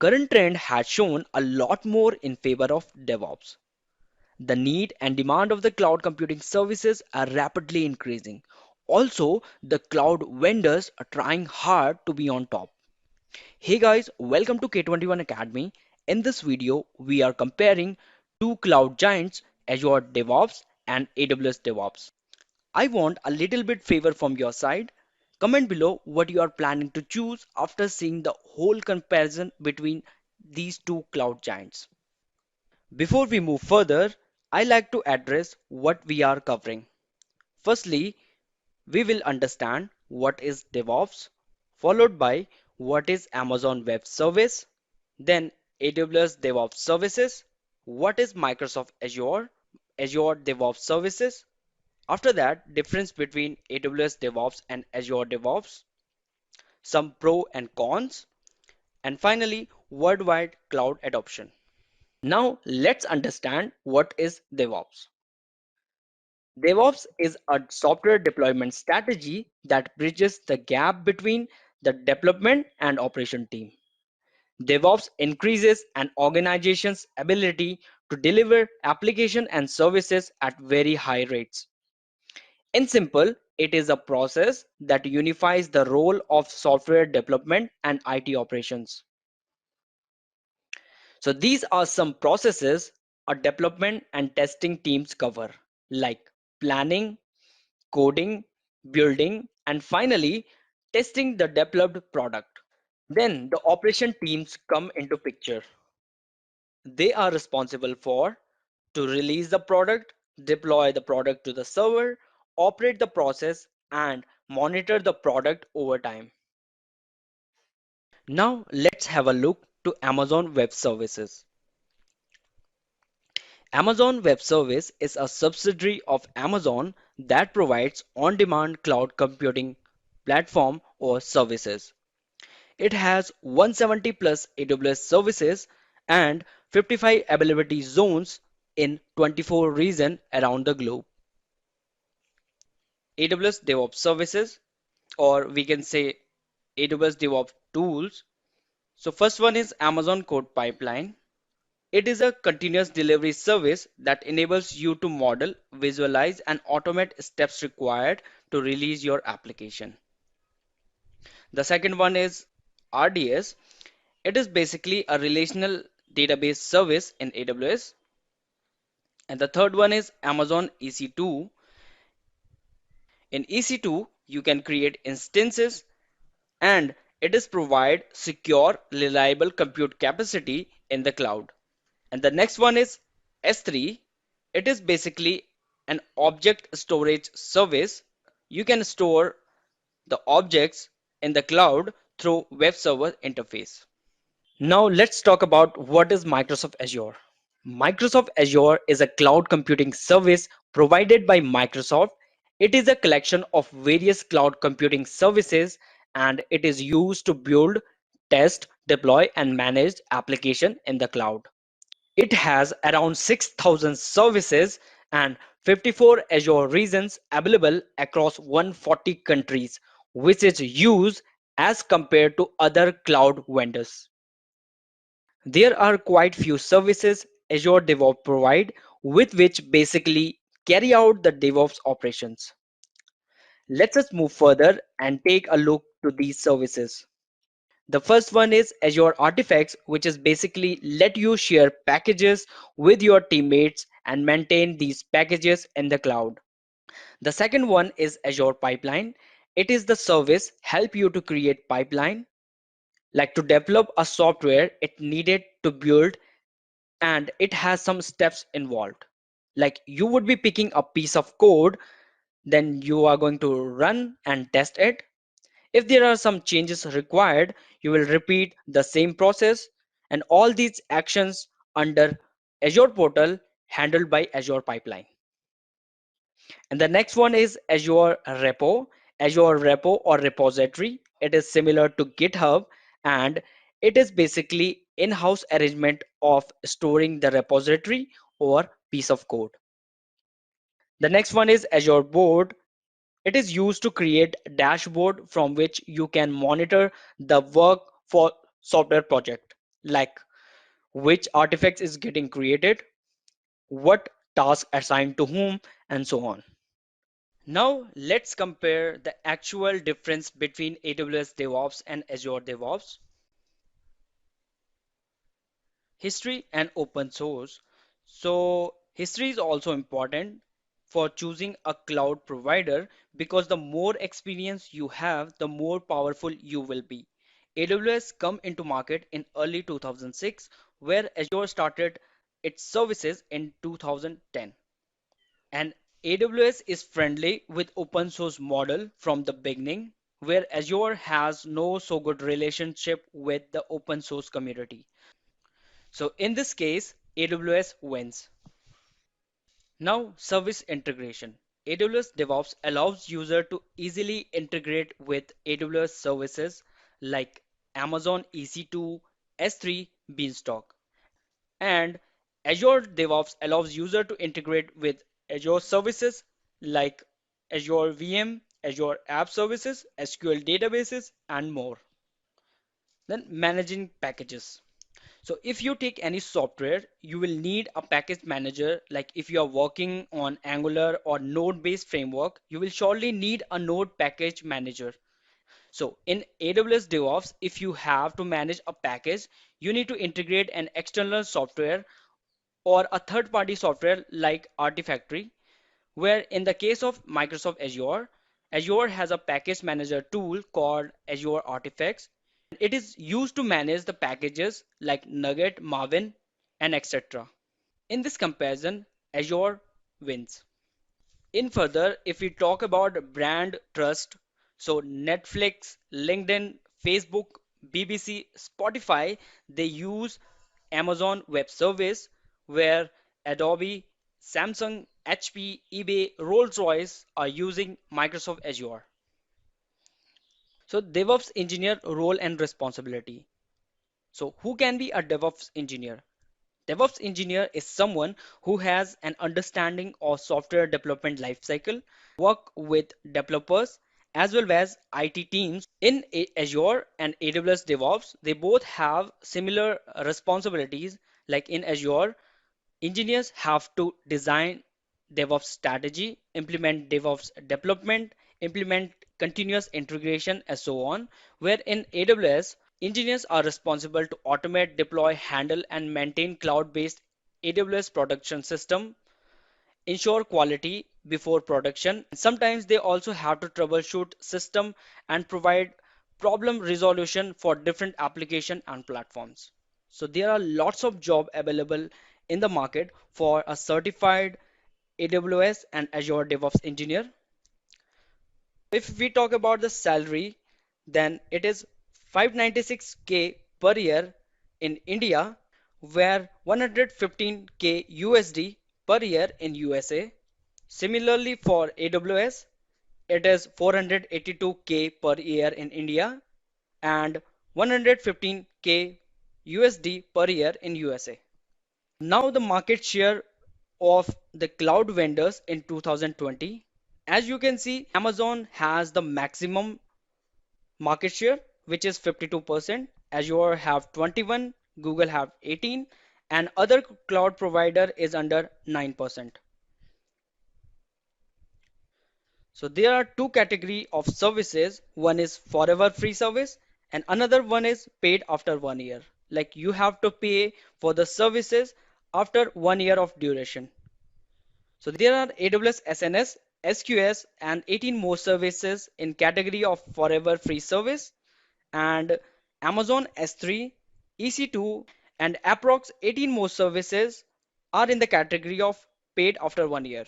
Current trend has shown a lot more in favor of DevOps. The need and demand of the cloud computing services are rapidly increasing. Also, the cloud vendors are trying hard to be on top. Hey guys, welcome to K21 Academy. In this video, we are comparing two cloud giants, Azure DevOps and AWS DevOps. I want a little bit favor from your side. Comment below what you are planning to choose after seeing the whole comparison between these two cloud giants. Before we move further, I like to address what we are covering. Firstly, we will understand what is DevOps, followed by what is Amazon Web Service, then AWS DevOps Services, what is Microsoft Azure, Azure DevOps Services, after that, difference between AWS DevOps and Azure DevOps, some pro and cons, and finally, worldwide cloud adoption. Now, let's understand what is DevOps. DevOps is a software deployment strategy that bridges the gap between the development and operation team. DevOps increases an organization's ability to deliver application and services at very high rates. In simple, it is a process that unifies the role of software development and IT operations. So these are some processes a development and testing teams cover, like planning, coding, building, and finally testing the developed product. Then the operation teams come into picture. They are responsible for to release the product, deploy the product to the server, operate the process, and monitor the product over time. Now let's have a look to Amazon Web Services. Amazon Web Service is a subsidiary of Amazon that provides on-demand cloud computing platform or services. It has 170 plus AWS services and 55 availability zones in 24 regions around the globe. AWS DevOps services, or we can say AWS DevOps tools. So first one is Amazon Code Pipeline. It is a continuous delivery service that enables you to model, visualize, and automate steps required to release your application. The second one is RDS. It is basically a relational database service in AWS. And the third one is Amazon EC2. In EC2, you can create instances and it is provide secure, reliable compute capacity in the cloud. And the next one is S3. It is basically an object storage service. You can store the objects in the cloud through web server interface. Now let's talk about what is Microsoft Azure. Microsoft Azure is a cloud computing service provided by Microsoft. It is a collection of various cloud computing services and it is used to build, test, deploy and manage application in the cloud. It has around 6,000 services and 54 Azure regions available across 140 countries, which is used as compared to other cloud vendors. There are quite few services Azure DevOps provide with which basically carry out the DevOps operations. Let us move further and take a look to these services. The first one is Azure Artifacts, which is basically let you share packages with your teammates and maintain these packages in the cloud. The second one is Azure Pipeline. It is the service help you to create pipeline, like to develop a software it needed to build and it has some steps involved. Like you would be picking a piece of code, then you are going to run and test it. If there are some changes required, you will repeat the same process and all these actions under Azure portal handled by Azure Pipeline. And the next one is Azure Repo. Azure Repo or repository. It is similar to GitHub and it is basically in-house arrangement of storing the repository or piece of code. The next one is Azure Board. It is used to create a dashboard from which you can monitor the work for software project. like which artifacts is getting created, what task assigned to whom, and so on. Now let's compare the actual difference between AWS DevOps and Azure DevOps. History and open source. So history is also important for choosing a cloud provider because the more experience you have, the more powerful you will be. AWS come into market in early 2006, where Azure started its services in 2010. And AWS is friendly with open source model from the beginning, where Azure has no so good relationship with the open source community. So in this case, AWS wins. Now, service integration. AWS DevOps allows user to easily integrate with AWS services like Amazon EC2, S3, Beanstalk. And Azure DevOps allows user to integrate with Azure services like Azure VM, Azure App Services, SQL databases, and more. Then managing packages. So if you take any software, you will need a package manager. Like if you are working on Angular or Node-based framework, you will surely need a Node package manager. So in AWS DevOps, if you have to manage a package, you need to integrate an external software or a third-party software like Artifactory, where in the case of Microsoft Azure, Azure has a package manager tool called Azure Artifacts. It is used to manage the packages like Nugget, Maven, and etc. In this comparison, Azure wins. In further, if we talk about brand trust, so Netflix, LinkedIn, Facebook, BBC, Spotify, they use Amazon Web Service, where Adobe, Samsung, HP, eBay, Rolls-Royce are using Microsoft Azure. So DevOps engineer role and responsibility. So who can be a DevOps engineer? DevOps engineer is someone who has an understanding of software development lifecycle, work with developers as well as IT teams in Azure and AWS DevOps. They both have similar responsibilities. Like in Azure, engineers have to design DevOps strategy, implement DevOps development, implement continuous integration, and so on. Where in AWS, engineers are responsible to automate, deploy, handle, and maintain cloud-based AWS production system, ensure quality before production. Sometimes they also have to troubleshoot system and provide problem resolution for different application and platforms. So there are lots of job available in the market for a certified AWS and Azure DevOps engineer. If we talk about the salary, then it is 596K per year in India, where 115K USD per year in USA. Similarly, for AWS, it is 482K per year in India and 115K USD per year in USA. Now the market share of the cloud vendors in 2020. As you can see, Amazon has the maximum market share, which is 52%. Azure have 21, Google have 18, and other cloud provider is under 9%. So there are two category of services. One is forever free service and another one is paid after 1 year. Like you have to pay for the services after 1 year of duration. So there are AWS SNS, SQS and 18 more services in category of forever free service and Amazon S3, EC2 and approx 18 more services are in the category of paid after 1 year.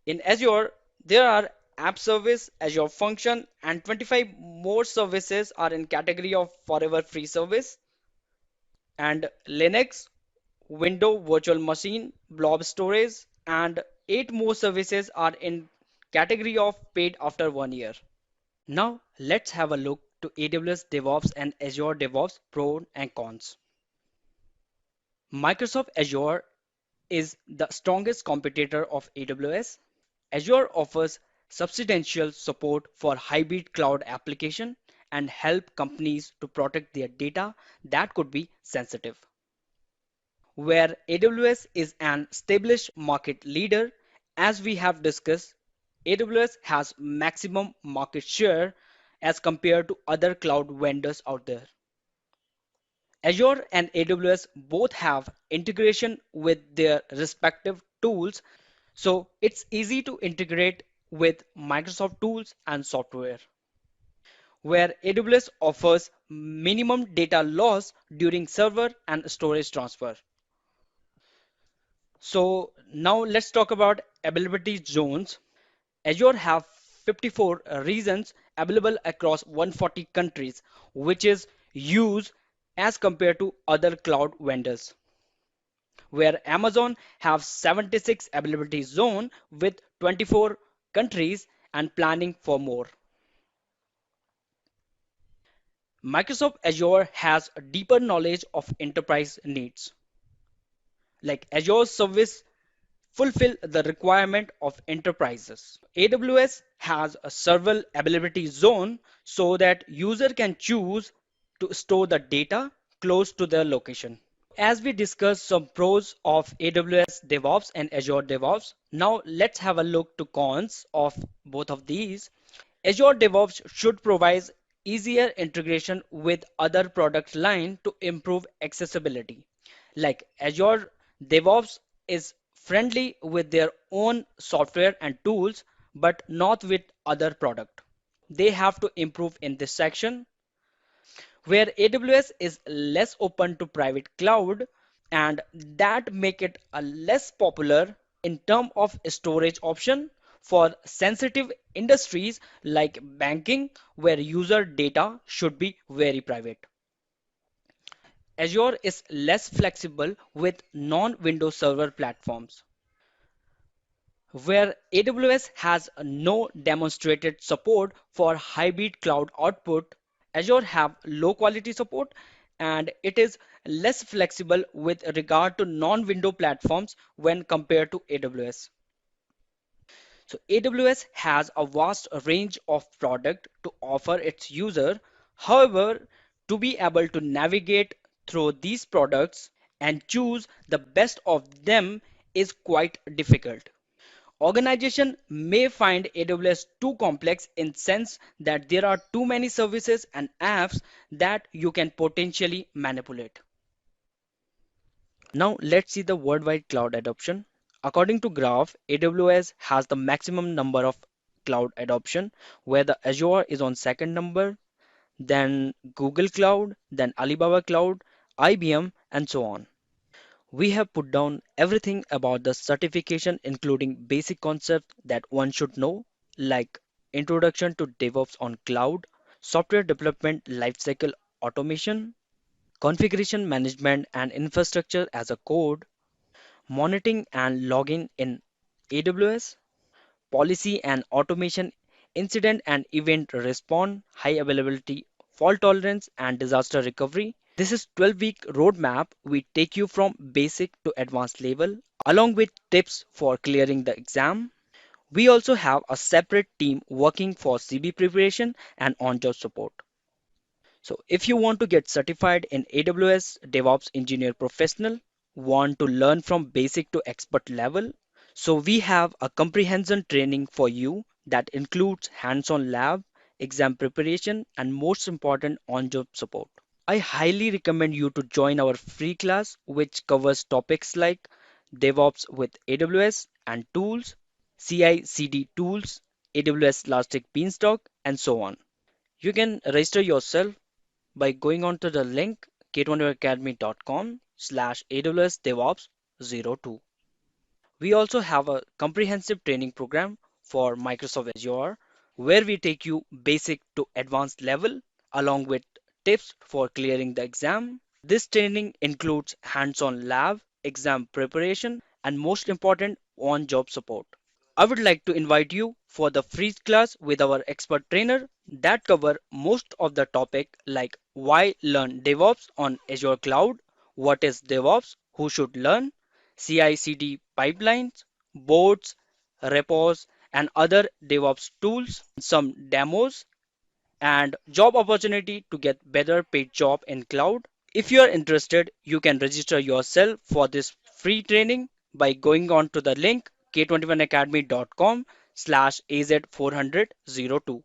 In Azure, there are app service, Azure function, and 25 more services are in category of forever free service. And Linux, Windows virtual machine, blob storage, and 8 more services are in category of paid after 1 year. Now let's have a look to AWS DevOps and Azure DevOps pros and cons. Microsoft Azure is the strongest competitor of AWS. Azure offers substantial support for hybrid cloud application and help companies to protect their data that could be sensitive. Where AWS is an established market leader, as we have discussed, AWS has maximum market share as compared to other cloud vendors out there. Azure and AWS both have integration with their respective tools, so it's easy to integrate with Microsoft tools and software. Where AWS offers minimum data loss during server and storage transfer. So now let's talk about availability zones. Azure have 54 regions available across 140 countries, which is huge as compared to other cloud vendors. Where Amazon have 76 availability zone with 24 countries and planning for more. Microsoft Azure has a deeper knowledge of enterprise needs. Like Azure service fulfill the requirement of enterprises. AWS has a server availability zone so that user can choose to store the data close to their location. As we discussed some pros of AWS DevOps and Azure DevOps, now let's have a look to cons of both of these. Azure DevOps should provide easier integration with other product line to improve accessibility. Like Azure DevOps is friendly with their own software and tools, but not with other product. They have to improve in this section where AWS is less open to private cloud and that make it a less popular in term of storage option for sensitive industries like banking where user data should be very private. Azure is less flexible with non-Windows Server platforms where AWS has no demonstrated support for hybrid cloud output. Azure have low quality support and it is less flexible with regard to non-window platforms when compared to AWS. So AWS has a vast range of product to offer its user. However, to be able to navigate through these products and choose the best of them is quite difficult. Organization may find AWS too complex in sense that there are too many services and apps that you can potentially manipulate. Now let's see the worldwide cloud adoption. According to Graph, AWS has the maximum number of cloud adoption, where the Azure is on second number, then Google Cloud, then Alibaba Cloud, IBM, and so on. We have put down everything about the certification, including basic concepts that one should know, like introduction to DevOps on cloud, software development lifecycle automation, configuration management and infrastructure as a code, monitoring and logging in AWS, policy and automation, incident and event response, high availability, fault tolerance, and disaster recovery. This is 12-week roadmap. We take you from basic to advanced level, along with tips for clearing the exam. We also have a separate team working for CB preparation and on-job support. So if you want to get certified in AWS DevOps Engineer Professional, want to learn from basic to expert level, so we have a comprehensive training for you that includes hands-on lab, exam preparation, and most important on-job support. I highly recommend you to join our free class, which covers topics like DevOps with AWS and tools, CI/CD tools, AWS Elastic Beanstalk, and so on. You can register yourself by going on to the link k21academy.com/AWS DevOps 02. We also have a comprehensive training program for Microsoft Azure where we take you basic to advanced level along with tips for clearing the exam. This training includes hands-on lab, exam preparation, and most important, on-job support. I would like to invite you for the free class with our expert trainer that cover most of the topic like why learn DevOps on Azure Cloud, what is DevOps, who should learn, CI/CD pipelines, boards, repos, and other DevOps tools, some demos, and job opportunity to get better paid job in cloud. If you are interested, you can register yourself for this free training by going on to the link k21academy.com/az40002.